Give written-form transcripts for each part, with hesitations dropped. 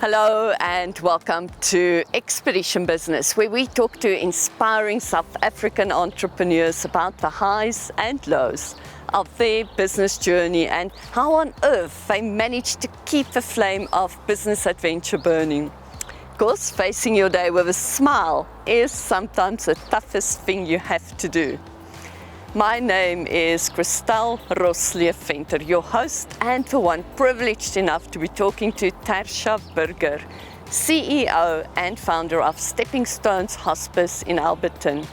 Hello and welcome to Expedition Business, where we talk to inspiring South African entrepreneurs about the highs and lows of their business journey and how on earth they manage to keep the flame of business adventure burning. Of course, facing your day with a smile is sometimes the toughest thing you have to do. My name is Christel Rosleer-Venter, your host and the one privileged enough to be talking to Tersia Burger, CEO and founder of Stepping Stone Hospice in Alberton.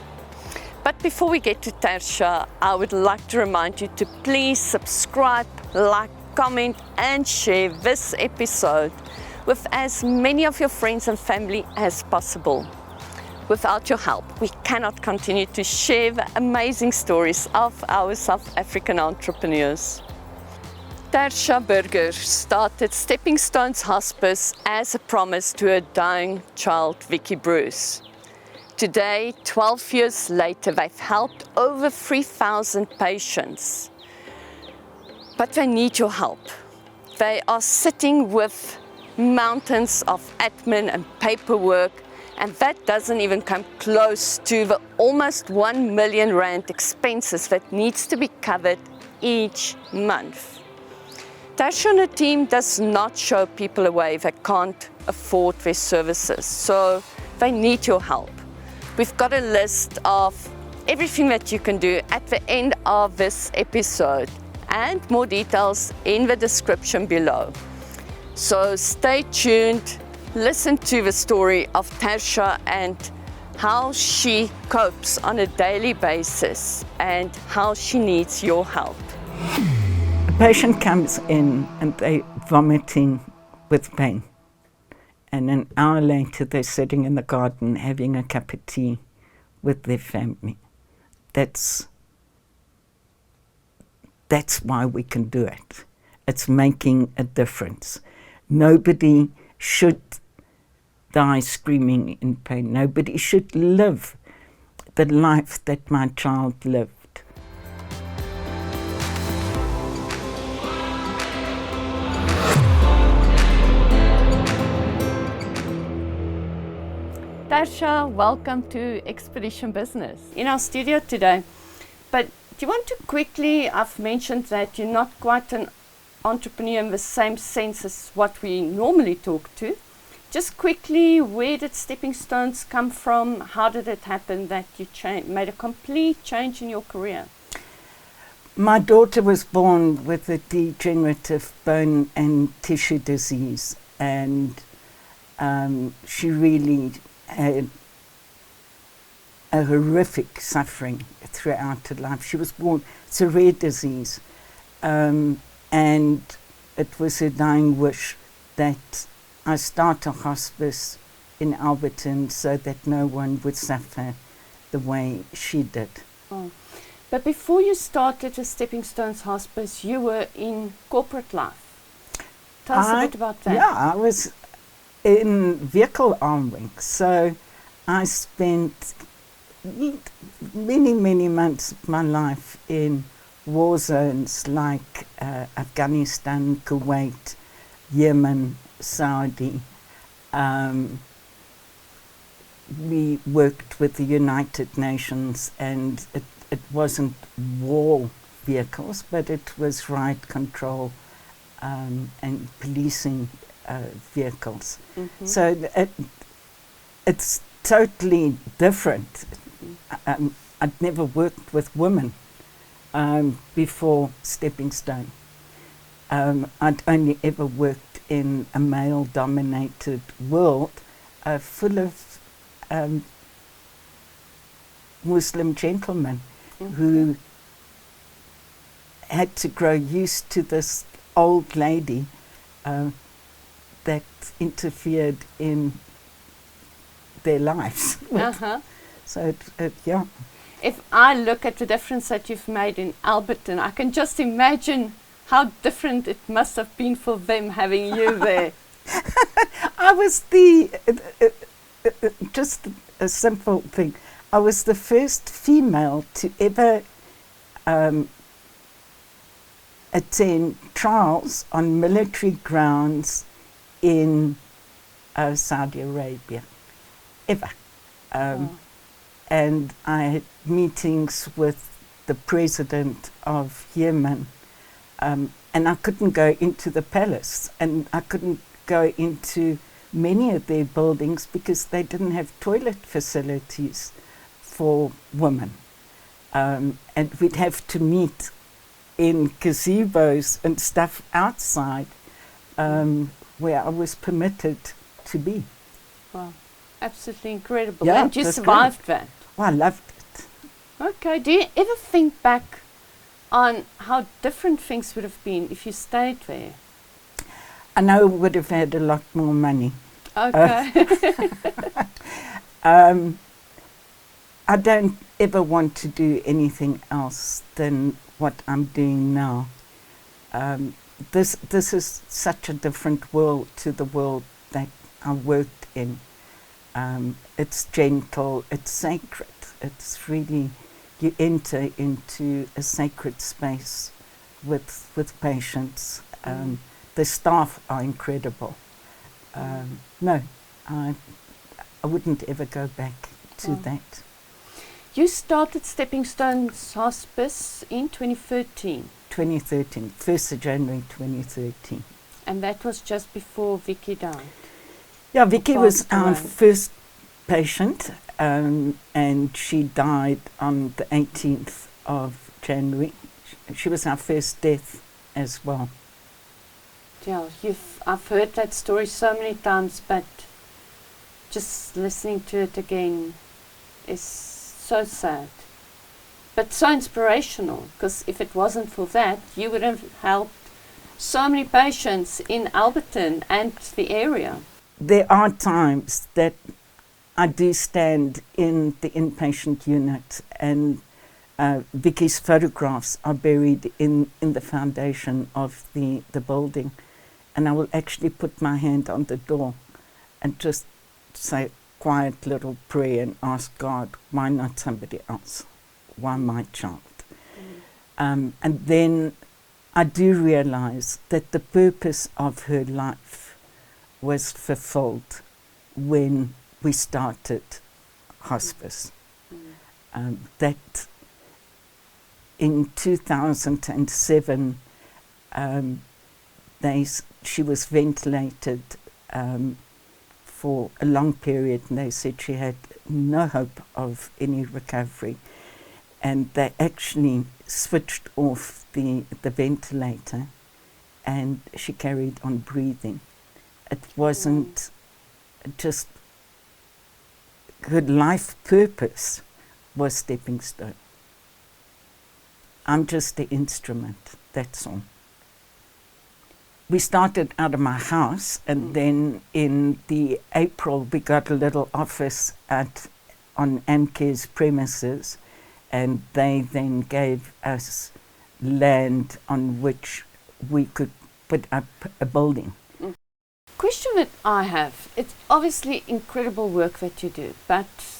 But before we get to Tersia, I would like to remind you to please subscribe, like, comment and share this episode with as many of your friends and family as possible. Without your help, we cannot continue to share the amazing stories of our South African entrepreneurs. Tersia Burger started Stepping Stone Hospice as a promise to her dying child, Vicky Bruce. Today, 12 years later, they've helped over 3,000 patients. But they need your help. They are sitting with mountains of admin and paperwork, and that doesn't even come close to the almost 1 million rand expenses that needs to be covered each month. Tersia and her team does not show people away that can't afford their services, so they need your help. We've got a list of everything that you can do at the end of this episode and more details in the description below. So stay tuned. Listen to the story of Tersia and how she copes on a daily basis and how she needs your help. A patient comes in and they're vomiting with pain. And an hour later they're sitting in the garden having a cup of tea with their family. That's why we can do it. It's making a difference. Nobody should die screaming in pain. Nobody should live the life that my child lived. Tersia, welcome to Expedition Business in our studio today. But do you want to quickly, I've mentioned that you're not quite an entrepreneur in the same sense as what we normally talk to. Just quickly, where did Stepping Stones come from? How did it happen that you made a complete change in your career? My daughter was born with a degenerative bone and tissue disease, and she really had a horrific suffering throughout her life. She was born, it's a rare disease, and it was her dying wish that I start a hospice in Alberton so that no one would suffer the way she did. Oh. But before you started the Stepping Stones Hospice, you were in corporate life. Tell us a bit about that. Yeah, I was in vehicle armoring. So I spent many months of my life in war zones like Afghanistan, Kuwait, Yemen, Saudi. We worked with the United Nations, and it wasn't war vehicles, but it was riot control and policing vehicles. Mm-hmm. So it's totally different. I'd never worked with women before Stepping Stone. I'd only ever worked in a male-dominated world full of Muslim gentlemen who had to grow used to this old lady that interfered in their lives. Uh-huh. So, yeah. If I look at the difference that you've made in Alberton, I can just imagine how different it must have been for them having you there. I was just a simple thing. I was the first female to ever attend trials on military grounds in Saudi Arabia, ever. Wow. And I had meetings with the president of Yemen, and I couldn't go into the palace, and I couldn't go into many of their buildings because they didn't have toilet facilities for women. And we'd have to meet in gazebos and stuff outside where I was permitted to be. Wow. Absolutely incredible. Yeah, And you that's survived that. Well, I loved it. Okay. Do you ever think back on how different things would have been if you stayed there? I know I would have had a lot more money. Okay. I don't ever want to do anything else than what I'm doing now. This is such a different world to the world that I worked in. It's gentle, it's sacred. It's really, you enter into a sacred space with patients. The staff are incredible. No, I wouldn't ever go back to that. You started Stepping Stone Hospice in 2013. 2013, 1st of January 2013. And that was just before Vicky died. Yeah, Vicky was passed our away. first patient, and she died on the 18th of January. She was our first death as well. Yeah, I've heard that story so many times, but just listening to it again is so sad. But so inspirational, because if it wasn't for that, you would have helped so many patients in Alberton and the area. There are times that I do stand in the inpatient unit, and Vicky's photographs are buried in the foundation of the building. And I will actually put my hand on the door and just say a quiet little prayer and ask God, why not somebody else? Why my child? And then I do realize that the purpose of her life was fulfilled when we started hospice. That in 2007, she was ventilated for a long period, and they said she had no hope of any recovery. And they actually switched off the ventilator, and she carried on breathing. It wasn't just her life purpose was Stepping Stone. I'm just the instrument, that's all. We started out of my house, and then in the April we got a little office on Amcare's premises, and they then gave us land on which we could put up a building. Question that I have, it's obviously incredible work that you do,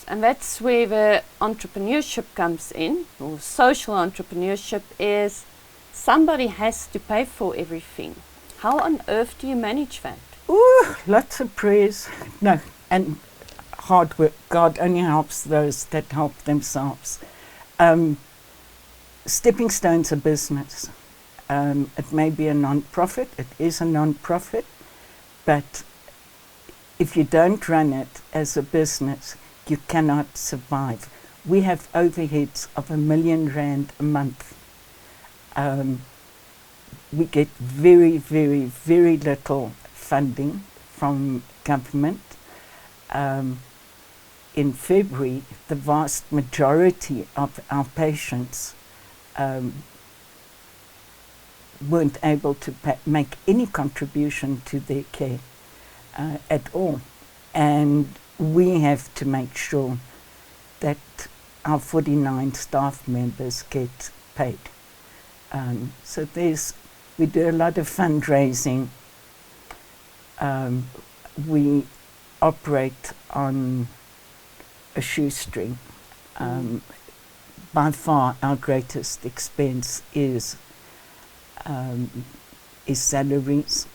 and that's where the entrepreneurship comes in, or social entrepreneurship, is somebody has to pay for everything. How on earth do you manage that? Ooh, lots of prayers. No, and hard work. God only helps those that help themselves. Stepping Stone's a business. It may be a non-profit, it is a non-profit, but if you don't run it as a business, you cannot survive. We have overheads of R1 million a month. We get very, very, very little funding from government. In February, the vast majority of our patients weren't able to make any contribution to their care at all. And we have to make sure that our 49 staff members get paid. So we do a lot of fundraising. We operate on a shoestring. By far, our greatest expense is salaries.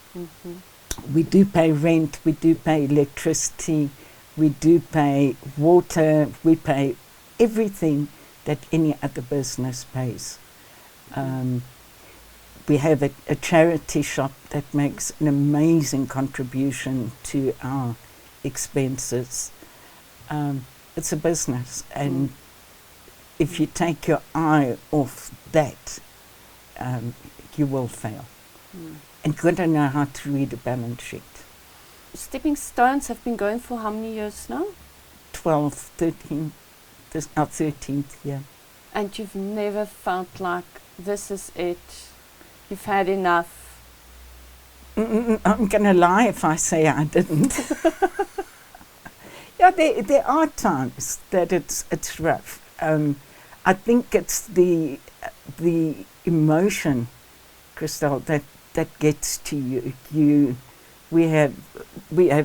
We do pay rent, we do pay electricity, we do pay water, we pay everything that any other business pays. We have a charity shop that makes an amazing contribution to our expenses. It's a business, and if you take your eye off that, you will fail. And you've got to know how to read a balance sheet. Stepping Stones have been going for how many years now? 12, 13, this our 13th year. And you've never felt like this is it, you've had enough? I'm going to lie if I say I didn't. Yeah, there are times that it's rough. I think it's the emotion, Christelle, that gets to you. We have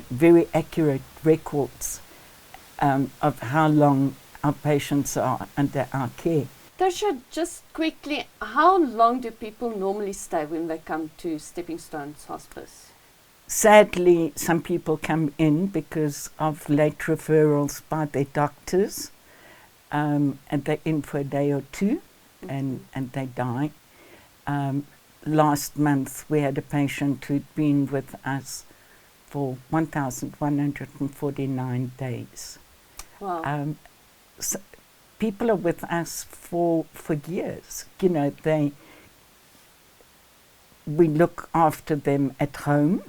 very accurate records of how long our patients are under our care. Tersia, just quickly, how long do people normally stay when they come to Stepping Stone Hospice? Sadly, some people come in because of late referrals by their doctors, and they're in for a day or two, and they die. Last month, we had a patient who'd been with us for 1,149 days. Wow. So people are with us for years. You know, we look after them at home.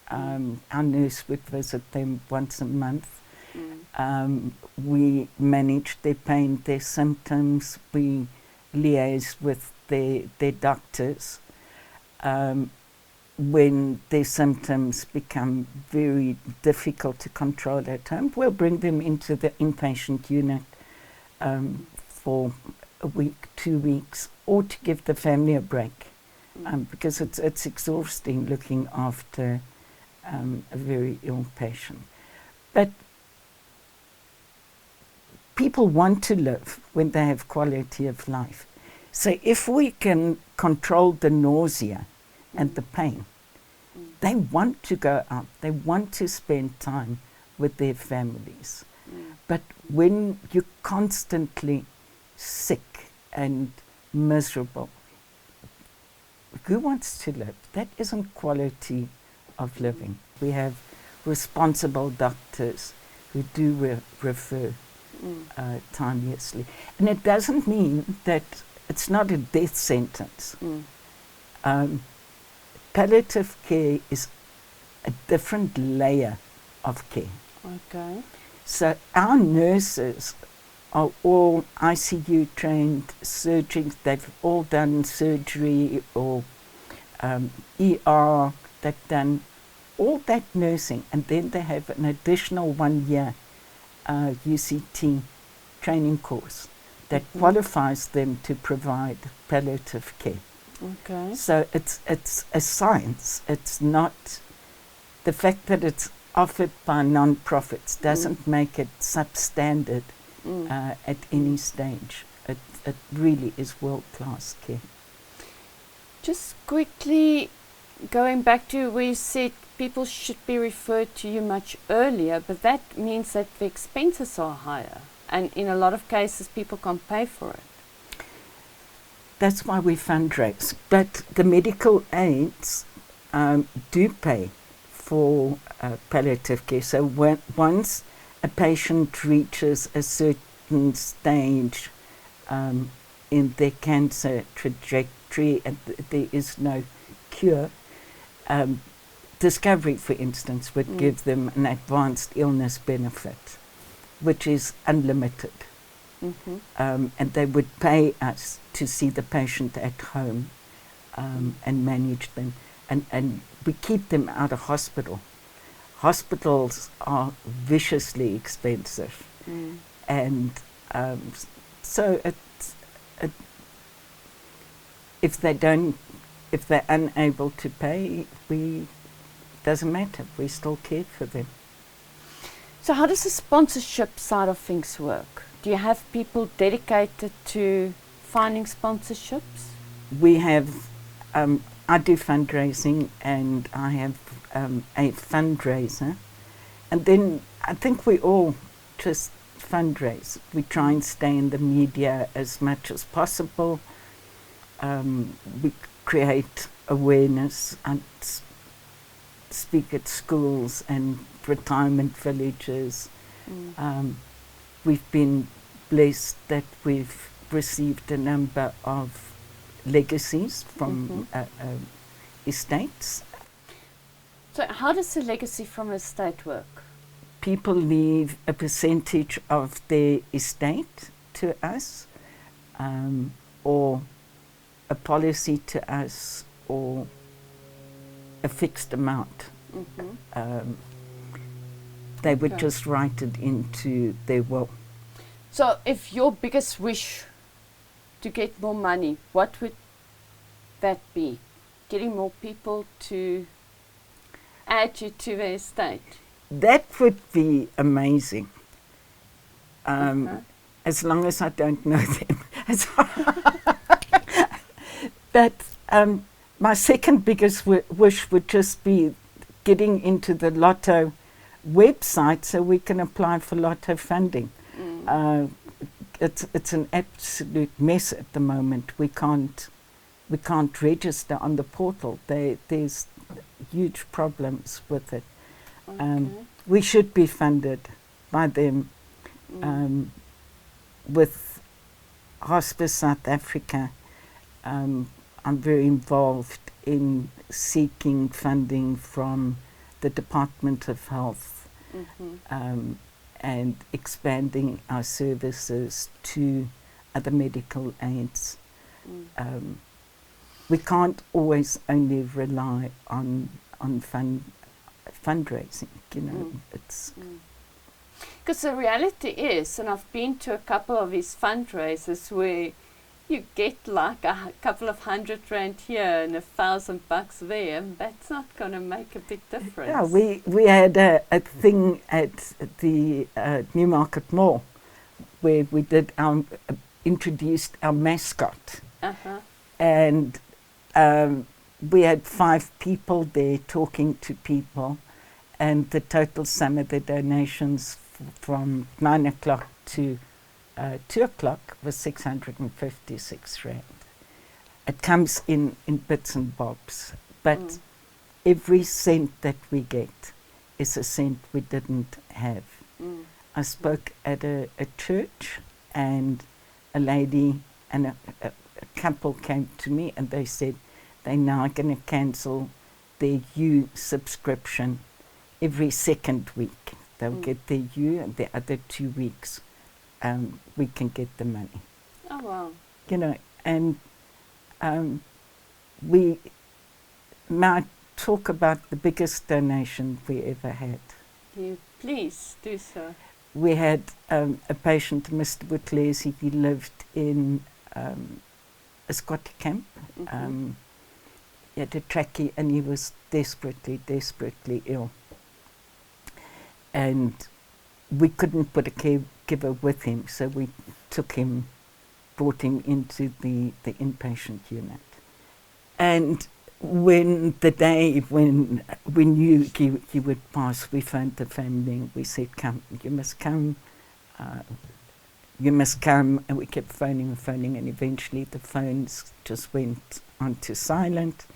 Our nurse would visit them once a month. We manage their pain, their symptoms. We liaise with their doctors. When their symptoms become very difficult to control at home, we'll bring them into the inpatient unit for a week, 2 weeks, or to give the family a break, because it's exhausting looking after a very ill patient. But people want to live when they have quality of life. So if we can control the nausea and the pain, they want to go out, they want to spend time with their families. But when you're constantly sick and miserable, who wants to live? That isn't quality of living. We have responsible doctors who do refer timeously. And it doesn't mean that it's not a death sentence. Palliative care is a different layer of care. Okay. So our nurses are all ICU trained surgeons. They've all done surgery or ER. They've done all that nursing, and then they have an additional 1 year UCT training course that qualifies them to provide palliative care. Okay. So it's a science. It's not the fact that it's offered by non-profits doesn't make it substandard at any stage. It really is world-class care. Just quickly going back to where you said people should be referred to you much earlier, but that means that the expenses are higher, and in a lot of cases people can't pay for it. That's why we fundraise. But the medical aids do pay for palliative care. So once a patient reaches a certain stage in their cancer trajectory and there is no cure, Discovery, for instance, would give them an advanced illness benefit, which is unlimited. And they would pay us to see the patient at home and manage them. And we keep them out of hospital. Hospitals are viciously expensive. And so if they're unable to pay, doesn't matter, we still care for them. So how does the sponsorship side of things work? Do you have people dedicated to finding sponsorships? We have I do fundraising, and I have a fundraiser. And then I think we all just fundraise. We try and stay in the media as much as possible. We create awareness and speak at schools and retirement villages. We've been blessed that we've received a number of legacies from estates. So how does the legacy from a estate work? People leave a percentage of their estate to us, or a policy to us, or a fixed amount. They would just write it into their will. So if your biggest wish to get more money, what would that be? Getting more people to add you to the estate? That would be amazing. As long as I don't know them. But my second biggest wish would just be getting into the Lotto website so we can apply for Lotto funding. It's an absolute mess at the moment. We can't register on the portal. There's huge problems with it. We should be funded by them. With Hospice South Africa, I'm very involved in seeking funding from the Department of Health and expanding our services to other medical aids. We can't always only rely on fundraising, you know. It's because the reality is, and I've been to a couple of his fundraisers where you get like a couple of $100 here and $1,000 there, and that's not going to make a big difference. Yeah, we had a thing at the Newmarket Mall where we did introduced our mascot, and we had 5 people there talking to people, and the total sum of the donations from 9 o'clock to 2 o'clock was 656 rand. It comes in bits and bobs, but every cent that we get is a cent we didn't have. I spoke at a church, and a lady and a couple came to me, and they said they're now going to cancel their U subscription every second week. They'll get their U, and the other 2 weeks we can get the money. Oh, wow. You know, and we might talk about the biggest donation we ever had. You please do so. We had a patient, Mr. Butlesi. He lived in a squatter camp. He had a trachea, and he was desperately, desperately ill. And we couldn't put a caregiver with him, so we brought him into the inpatient unit. And when the day when we knew he would pass, we phoned the family and we said, "Come, you must come, you must come." And we kept phoning, and eventually the phones just went onto silent,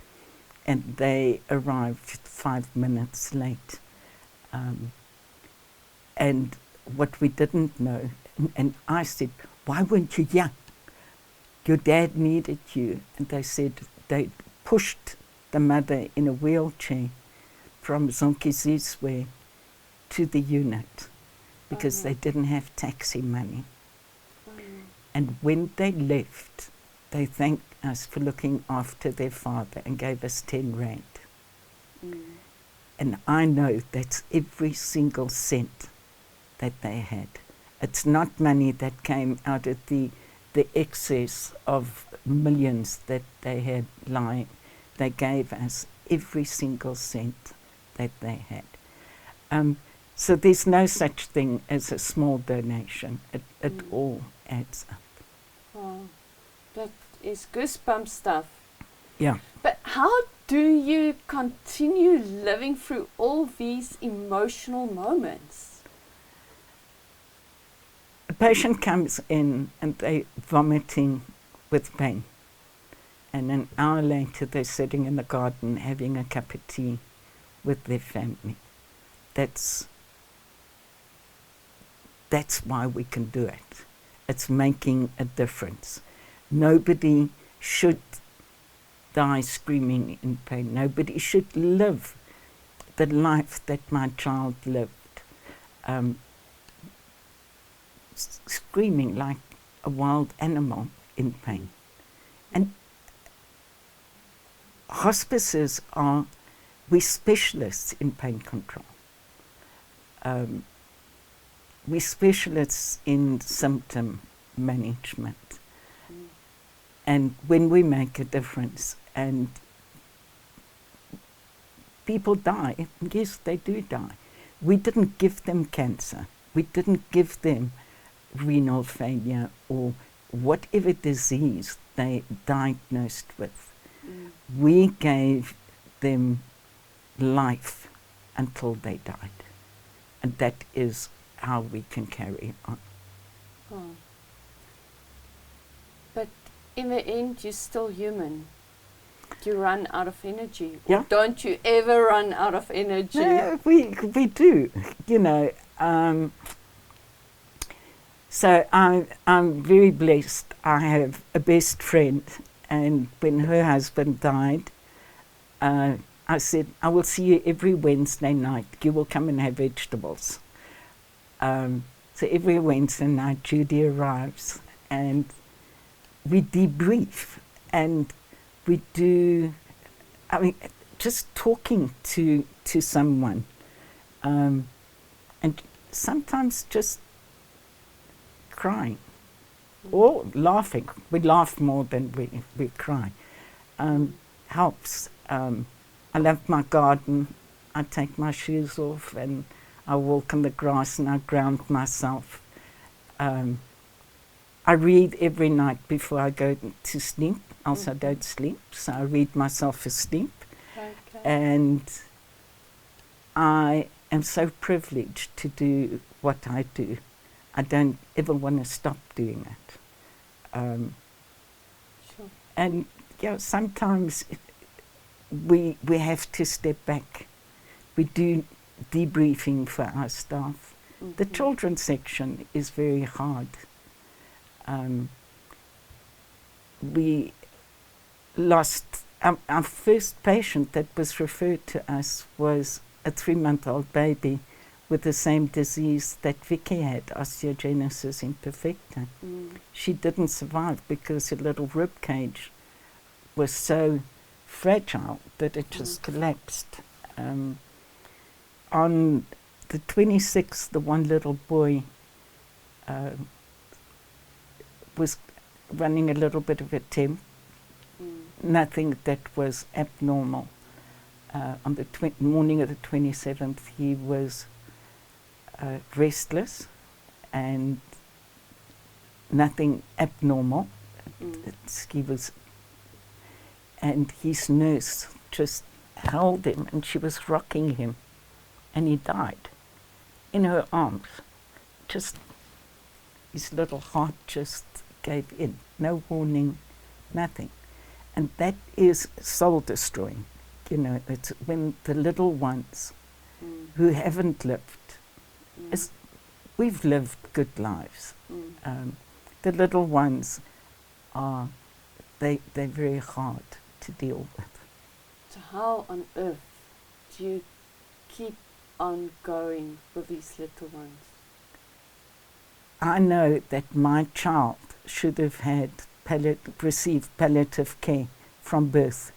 and they arrived 5 minutes late. And what we didn't know, and I said, "Why weren't you here? Your dad needed you." And they said they pushed the mother in a wheelchair from Zonkizizwe to the unit because they didn't have taxi money. And when they left, they thanked us for looking after their father and gave us 10 rand. And I know that's every single cent that they had. It's not money that came out of the excess of millions that they had lying. They gave us every single cent that they had. So there's no such thing as a small donation. It all adds up. Wow, that is goosebump stuff. Yeah. But how do you continue living through all these emotional moments? A patient comes in and they're vomiting with pain. And an hour later, they're sitting in the garden having a cup of tea with their family. That's why we can do it. It's making a difference. Nobody should die screaming in pain. Nobody should live the life that my child lived, screaming like a wild animal in pain. And hospices we're specialists in pain control. We're specialists in symptom management. And when we make a difference and people die, yes, they do die. We didn't give them cancer. We didn't give them renal failure or whatever disease they diagnosed with. We gave them life until they died. And that is how we can carry on. Oh. But in the end, you're still human. You run out of energy. Yeah. Or don't you ever run out of energy? No, we do, you know. So I'm very blessed. I have a best friend, and when her husband died, I said, I will see you every Wednesday night. You will come and have vegetables. So every Wednesday night, Judy arrives, and we debrief, and we do, I mean, just talking to someone, and sometimes just crying or laughing. We laugh more than we cry. Helps. I love my garden. I take my shoes off and I walk in the grass and I ground myself. I read every night before I go to sleep. Also, I don't sleep, so I read myself asleep. Okay. And I am so privileged to do what I do. I don't ever want to stop doing it. Sure. And sometimes we have to step back. We do debriefing for our staff. The children's section is very hard. We lost our first patient that was referred to us was a 3-month-old baby with the same disease that Vicky had, Osteogenesis Imperfecta. She didn't survive because her little rib cage was so fragile that it just collapsed. On the 26th, the one little boy was running a little bit of a temp, nothing that was abnormal. On the morning of the 27th, he was restless and nothing abnormal. He was, and his nurse just held him and she was rocking him and he died in her arms. Just, his little heart just gave in, no warning, nothing. And that is soul destroying. You know, it's when the little ones who haven't lived, we've lived good lives. The little ones they're very hard to deal with. So how on earth do you keep on going with these little ones? I know that my child should have had received palliative care from birth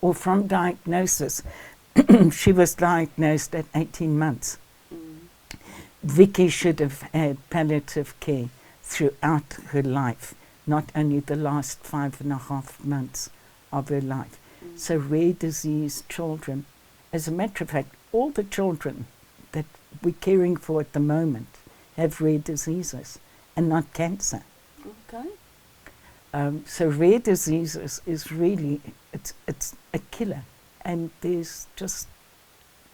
or from diagnosis. She was diagnosed at 18 months. Vicky should have had palliative care throughout her life, not only the last 5.5 months of her life. So rare disease children, as a matter of fact, all the children that we're caring for at the moment have rare diseases and not cancer. Okay. So rare diseases is really it's a killer, and there's just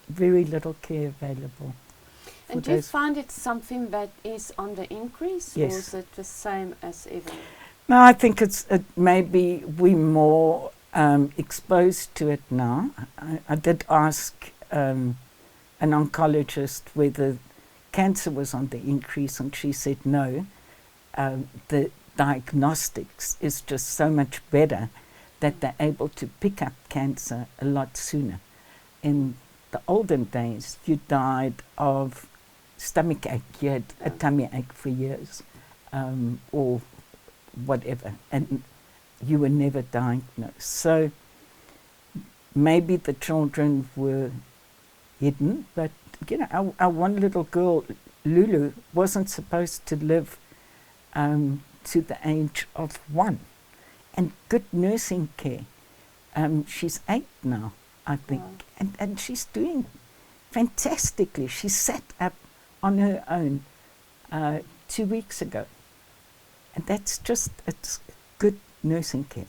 very little care available. And do you find it something that is on the increase, Yes. or is it the same as ever? No, I think maybe we're more exposed to it now. I did ask an oncologist whether cancer was on the increase, and she said no. The diagnostics is just so much better that they're able to pick up cancer a lot sooner. In the olden days, you died of stomach ache, you had a tummy ache for years, or whatever, and you were never diagnosed. So maybe the children were hidden, but you know, our one little girl, Lulu, wasn't supposed to live to the age of 1, and good nursing care. She's 8 now, I think, and she's doing fantastically. She sat up on her own 2 weeks ago, and it's good nursing care.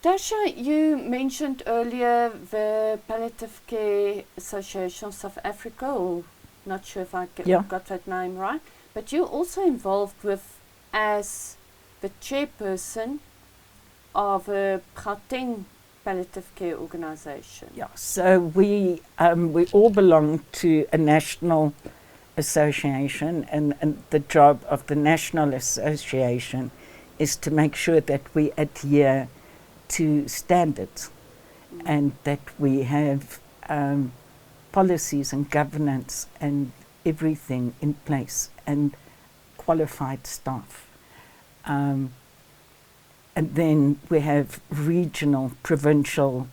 Tersia, you mentioned earlier the Palliative Care Association of South Africa, or not sure if I got that name right, but you're also involved with as the chairperson of a Gauteng palliative care organisation. Yeah, so we all belong to a national association, and the job of the national association is to make sure that we adhere to standards and that we have policies and governance and everything in place and qualified staff. And then we have regional, provincial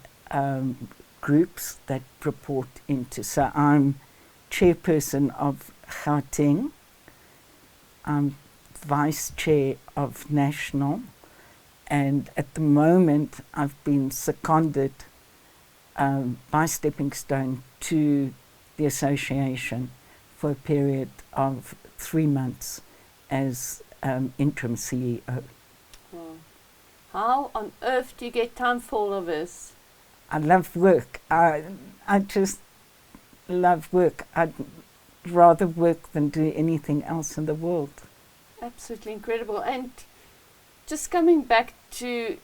groups that report into. So I'm chairperson of Gauteng. I'm vice chair of national. And at the moment, I've been seconded by Stepping Stone to the association for a period of 3 months as interim CEO. Wow. How on earth do you get time for all of this? I love work. I just love work. I'd rather work than do anything else in the world. Absolutely incredible. And just coming back to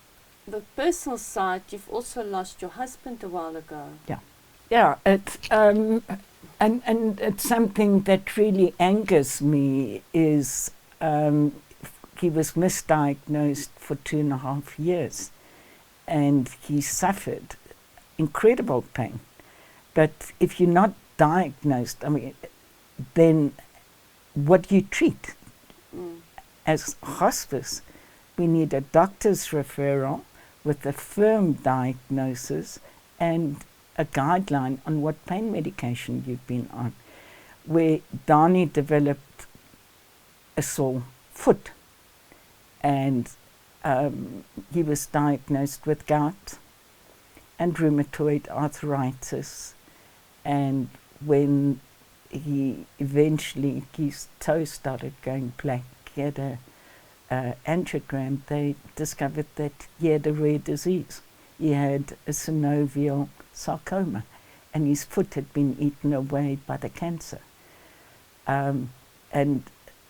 the personal side, you've also lost your husband a while ago. Yeah. It's and it's something that really angers me is he was misdiagnosed for 2.5 years, and he suffered incredible pain. But if you're not diagnosed, I mean, then what do you treat? As hospice, we need a doctor's referral with a firm diagnosis and a guideline on what pain medication you've been on. Where Dani developed a sore foot, and he was diagnosed with gout and rheumatoid arthritis, and when he eventually, his toe started going black, he had a angiogram, they discovered that he had a rare disease. He had a synovial sarcoma, and his foot had been eaten away by the cancer. And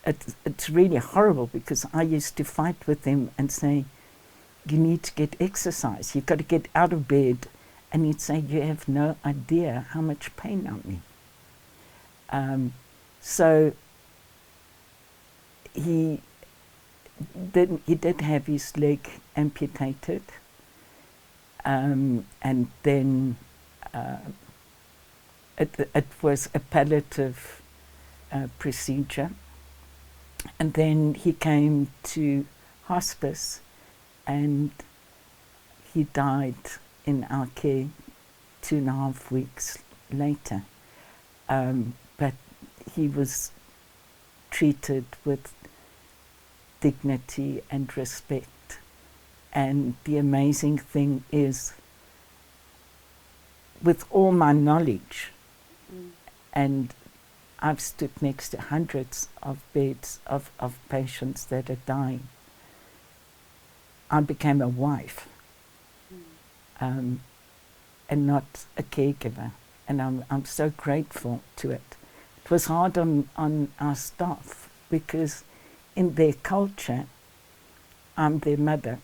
it's really horrible, because I used to fight with him and say, you need to get exercise, you've got to get out of bed. And he'd say, you have no idea how much pain I'm in. So he did have his leg amputated, and then it was a palliative procedure, and then he came to hospice, and he died in our care 2.5 weeks later. But he was treated with dignity and respect. And the amazing thing is, with all my knowledge, and I've stood next to hundreds of beds of patients that are dying, I became a wife. and not a caregiver. And I'm so grateful to it. It was hard on our staff because in their culture, I'm their mother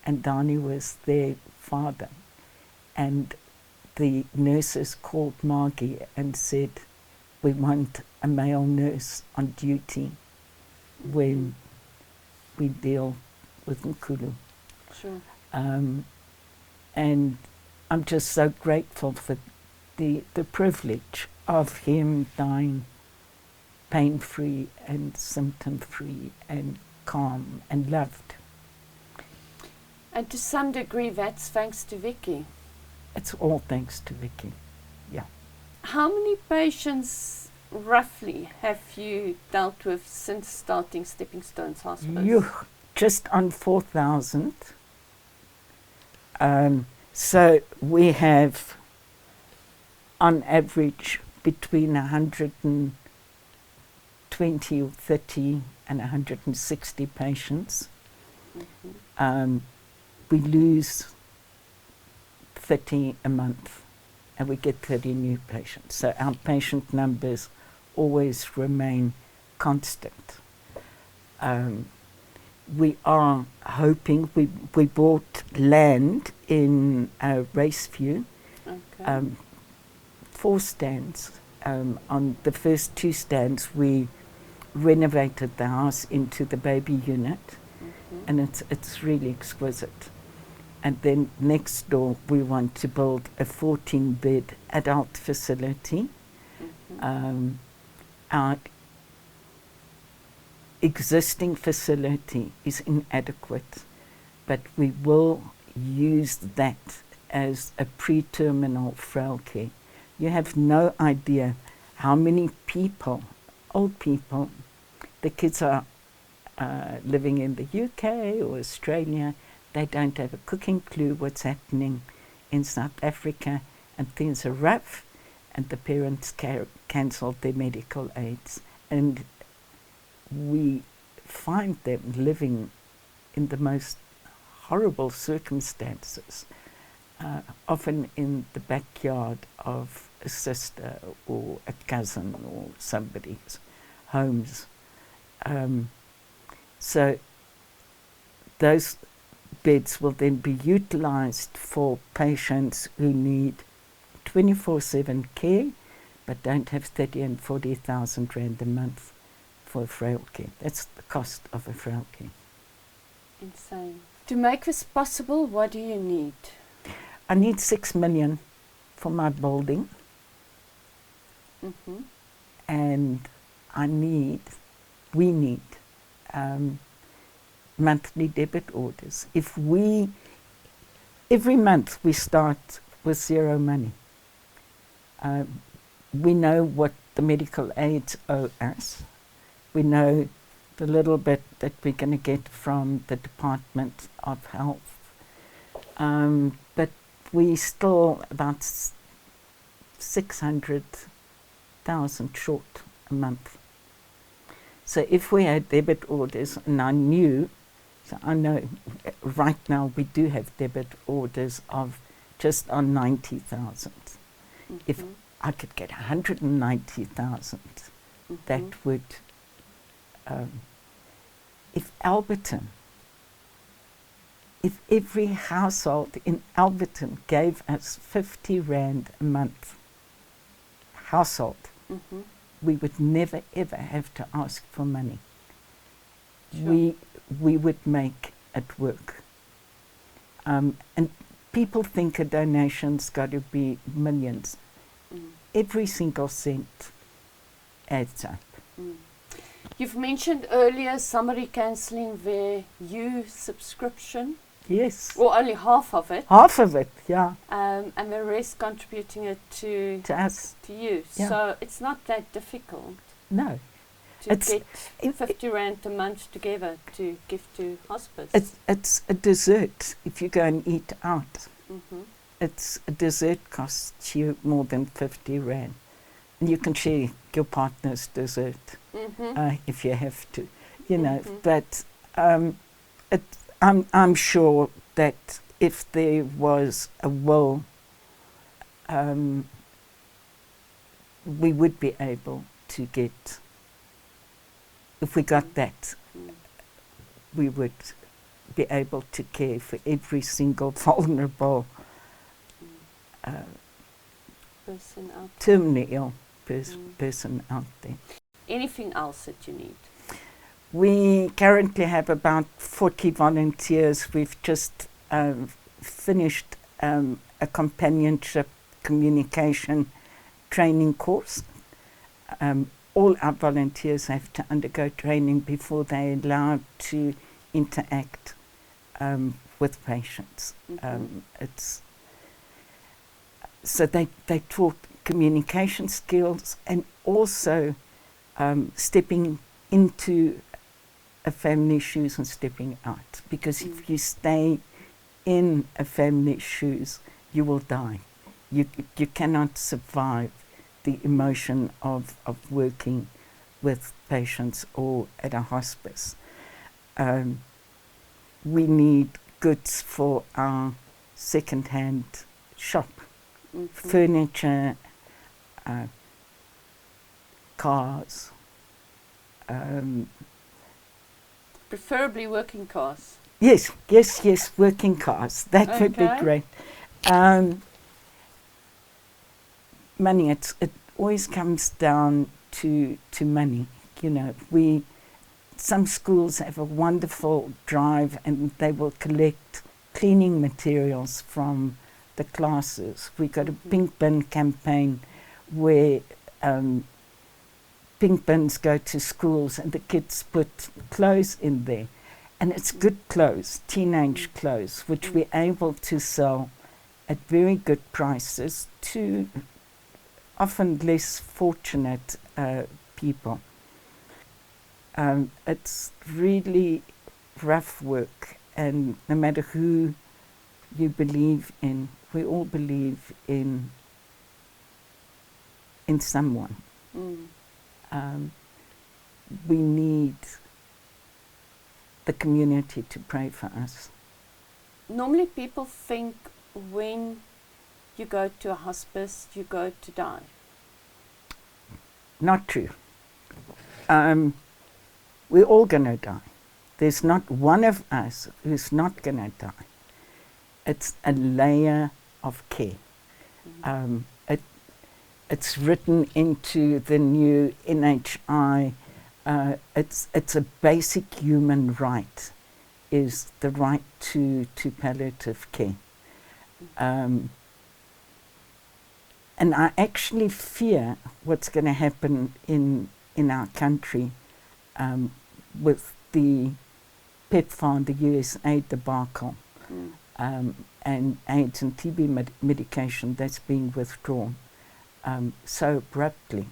and Donnie was their father. And the nurses called Margie and said, we want a male nurse on duty when we deal with Nkulu. Sure. And I'm just so grateful for the privilege of him dying pain-free and symptom-free and calm and loved. And to some degree, that's thanks to Vicky. It's all thanks to Vicky, yeah. How many patients, roughly, have you dealt with since starting Stepping Stone Hospice? Just on 4,000. So we have, on average, between 120 or 30 and 160 patients. We lose 30 a month and we get 30 new patients. So our patient numbers always remain constant. We are hoping, we bought land in Raceview, 4 stands. On the first 2 stands, we renovated the house into the baby unit, and it's really exquisite. And then next door, we want to build a 14-bed adult facility. Our existing facility is inadequate, but we will use that as a pre-terminal frail care. You have no idea how many people, old people, the kids are living in the UK or Australia, they don't have a cooking clue what's happening in South Africa, and things are rough, and the parents cancelled their medical aids. And we find them living in the most horrible circumstances, often in the backyard of a sister or a cousin or somebody's homes. So those beds will then be utilized for patients who need 24/7 care but don't have 30 and 40,000 rand a month for frail care. That's the cost of a frail care. Insane. To make this possible, what do you need? I need 6 million for my building, and we need monthly debit orders. Every month we start with 0 money. We know what the medical aids owe us. We know the little bit that we're going to get from the Department of Health. But we still about 600,000 short a month. So if we had debit orders, and I know right now we do have debit orders of just on 90,000. If I could get 190,000, that would, if every household in Alberton gave us 50 rand a month, household, we would never ever have to ask for money. Sure. We would make it work. And people think a donation's got to be millions. Every single cent adds up. You've mentioned earlier somebody cancelling their subscription. Yes. Or only half of it. Half of it, yeah. And the rest contributing it to us. To you. Yeah. So it's not that difficult. No. To get 50 rand a month together to give to hospice. It's a dessert if you go and eat out. It's a dessert costs you more than 50 rand. And you can share your partner's dessert if you have to, you know. But I'm sure that if there was a will, we would be able to get, if we got that, we would be able to care for every single vulnerable Person out. terminally ill person out there. Anything else that you need? We currently have about 40 volunteers. We've just finished a companionship communication training course. All our volunteers have to undergo training before they're allowed to interact with patients. So they taught communication skills and also stepping into a family's shoes and stepping out. Because if you stay in a family's shoes, you will die. You cannot survive the emotion of working with patients or at a hospice. We need goods for our second-hand shop, furniture, cars. Preferably working cars. Yes, working cars. That would be great. Money, it always comes down to money. You know, some schools have a wonderful drive and they will collect cleaning materials from the classes. We got a pink bin campaign where pink bins go to schools and the kids put clothes in there. And it's good clothes, teenage clothes, which we're able to sell at very good prices to often less fortunate people. It's really rough work, and no matter who you believe in, we all believe in someone. We need the community to pray for us. Normally people think when you go to a hospice, you go to die. Not true. We're all going to die. There's not one of us who's not going to die. It's a layer of care. It's written into the new NHI. It's a basic human right, is the right to palliative care. And I actually fear what's going to happen in our country with the PEPFAR, the USA debacle, and AIDS and TB medication that's being withdrawn so abruptly.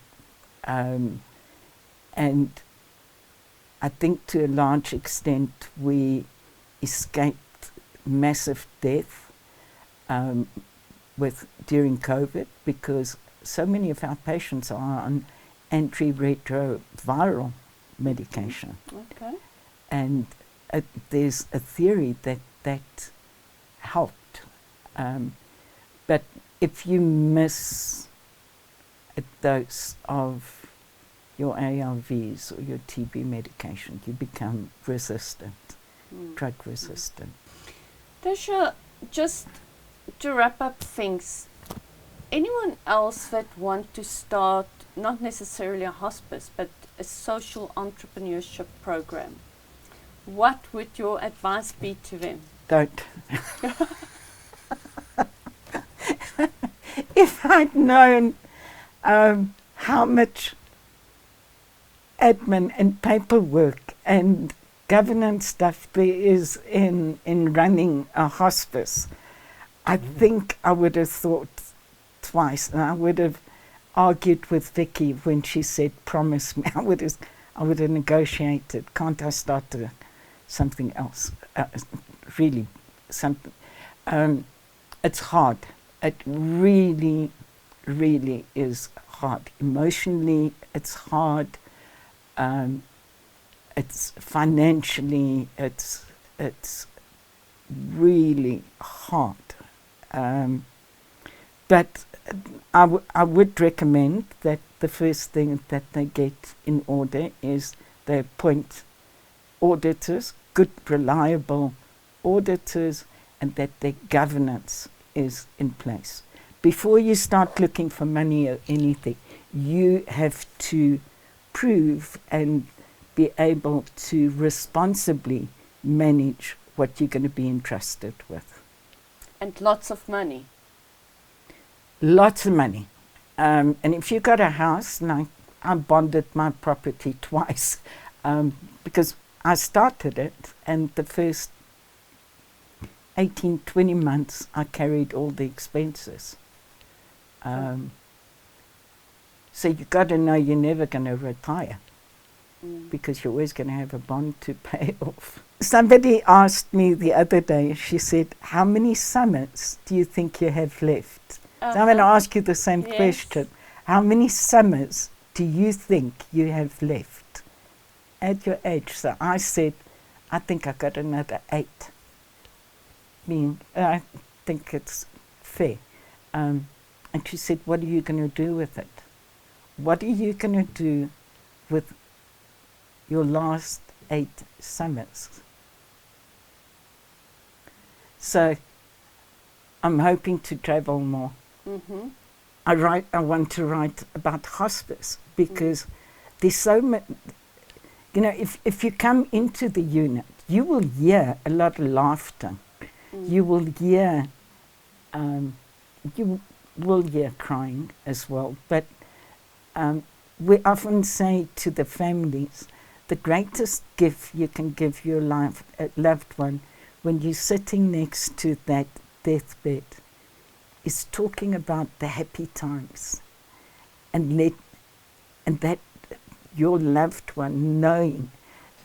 And I think to a large extent we escaped massive death during COVID, because so many of our patients are on antiretroviral medication. And there's a theory that helped. But if you miss a dose of your ARVs or your TB medication, you become resistant, drug resistant. Tersia, just to wrap up things, anyone else that want to start, not necessarily a hospice, but a social entrepreneurship program, what would your advice be to them? Don't. If I'd known how much admin and paperwork and governance stuff there is in running a hospice, I think I would have thought twice, and I would have argued with Vicky when she said, promise me. I would have negotiated. Can't I start something else? Really, something. It's hard. It really, really is hard. Emotionally, it's hard. It's financially, it's really hard. But I would recommend that the first thing that they get in order is they appoint auditors, good, reliable auditors, and that their governance is in place. Before you start looking for money or anything, you have to prove and be able to responsibly manage what you're going to be entrusted with. And lots of money. Lots of money. And if you got a house, like I bonded my property twice because I started it, and the first 18, 20 months I carried all the expenses. So you got to know you're never going to retire because you're always going to have a bond to pay off. Somebody asked me the other day, she said, how many summers do you think you have left? So I'm going to ask you the same question. How many summers do you think you have left at your age? So I said, I think I got another 8. I think it's fair. And she said, what are you going to do with it? What are you going to do with your last 8 summers? So I'm hoping to travel more. Mm-hmm. I want to write about hospice because there's so much, you know, if you come into the unit, you will hear a lot of laughter. You will hear crying as well. But we often say to the families, the greatest gift you can give your loved one when you're sitting next to that deathbed is talking about the happy times, and that your loved one knowing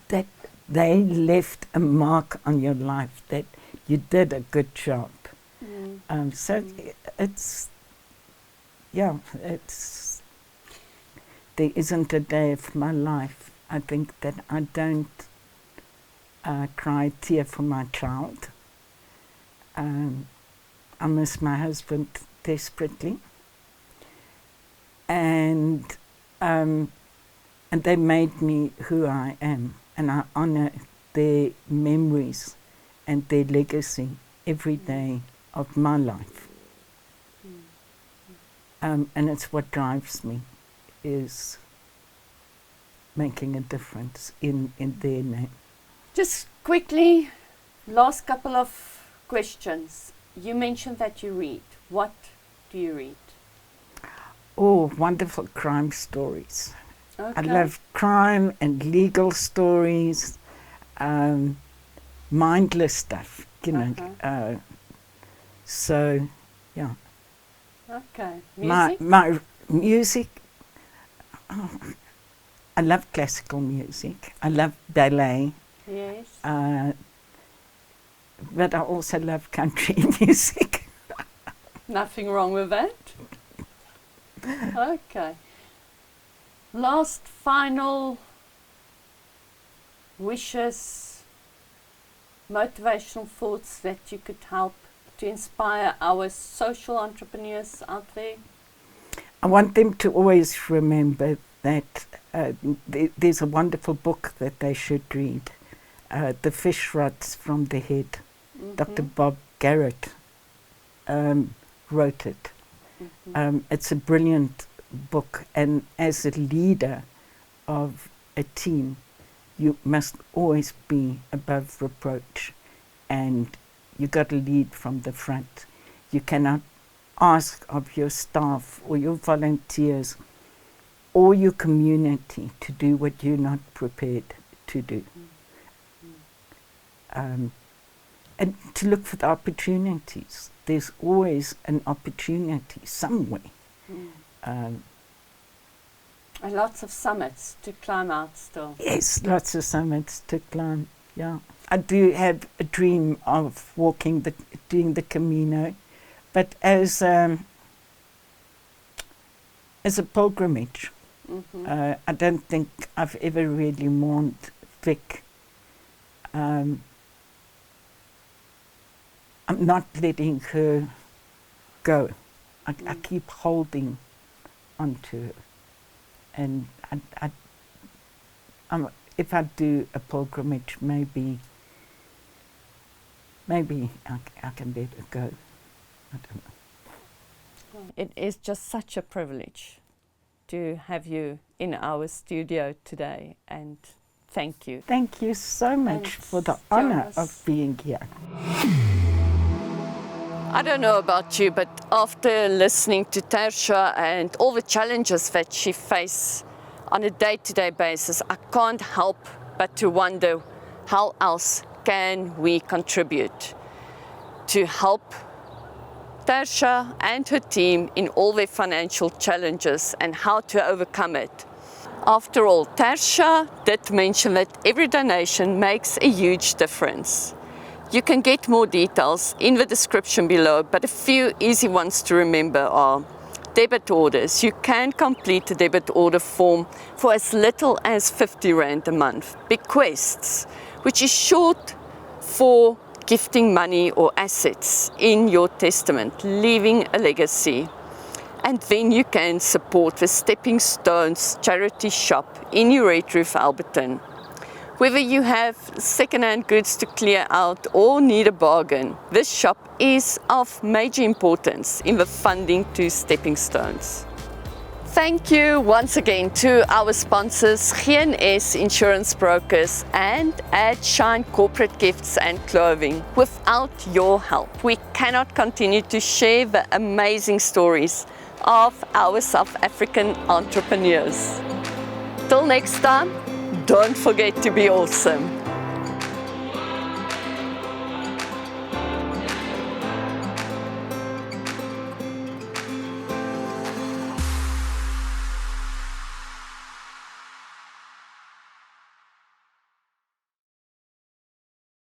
that they left a mark on your life, that you did a good job. There isn't a day of my life, I think, that I don't cry a tear for my child. I miss my husband desperately, and they made me who I am, and I honor their memories and their legacy every day of my life. And it's what drives me, is making a difference in their name. Just quickly, last couple of questions. You mentioned that you read. What do you read? Oh, wonderful crime stories. Okay. I love crime and legal stories, mindless stuff, you know. So, yeah. Okay. Music? My music, I love classical music. I love ballet. Yes. But I also love country music. Nothing wrong with that. Okay. Last final wishes, motivational thoughts that you could help to inspire our social entrepreneurs out there? I want them to always remember that there's a wonderful book that they should read, The Fish Rots from the Head. Dr. Bob Garrett wrote it. It's a brilliant book, and as a leader of a team, you must always be above reproach, and you got to lead from the front. You cannot ask of your staff or your volunteers or your community to do what you're not prepared to do. And to look for the opportunities. There's always an opportunity somewhere. And lots of summits to climb out still. Yes, lots of summits to climb, yeah. I do have a dream of doing the Camino, but as a pilgrimage. I don't think I've ever really mourned Vic. I'm not letting her go. I keep holding onto her. And if I do a pilgrimage, maybe I can let her go. I don't know. It is just such a privilege to have you in our studio today, and thank you. Thank you so much for the honor of being here. I don't know about you, but after listening to Tersia and all the challenges that she faces on a day-to-day basis, I can't help but to wonder how else can we contribute to help Tersia and her team in all their financial challenges and how to overcome it. After all, Tersia did mention that every donation makes a huge difference. You can get more details in the description below, but a few easy ones to remember are debit orders. You can complete a debit order form for as little as 50 Rand a month. Bequests, which is short for gifting money or assets in your testament, leaving a legacy. And then you can support the Stepping Stones charity shop in your Red Roof, Alberton. Whether you have second-hand goods to clear out or need a bargain, this shop is of major importance in the funding to Stepping Stones. Thank you once again to our sponsors, G&S Insurance Brokers and Shine Corporate Gifts and Clothing. Without your help, we cannot continue to share the amazing stories of our South African entrepreneurs. Till next time, don't forget to be awesome.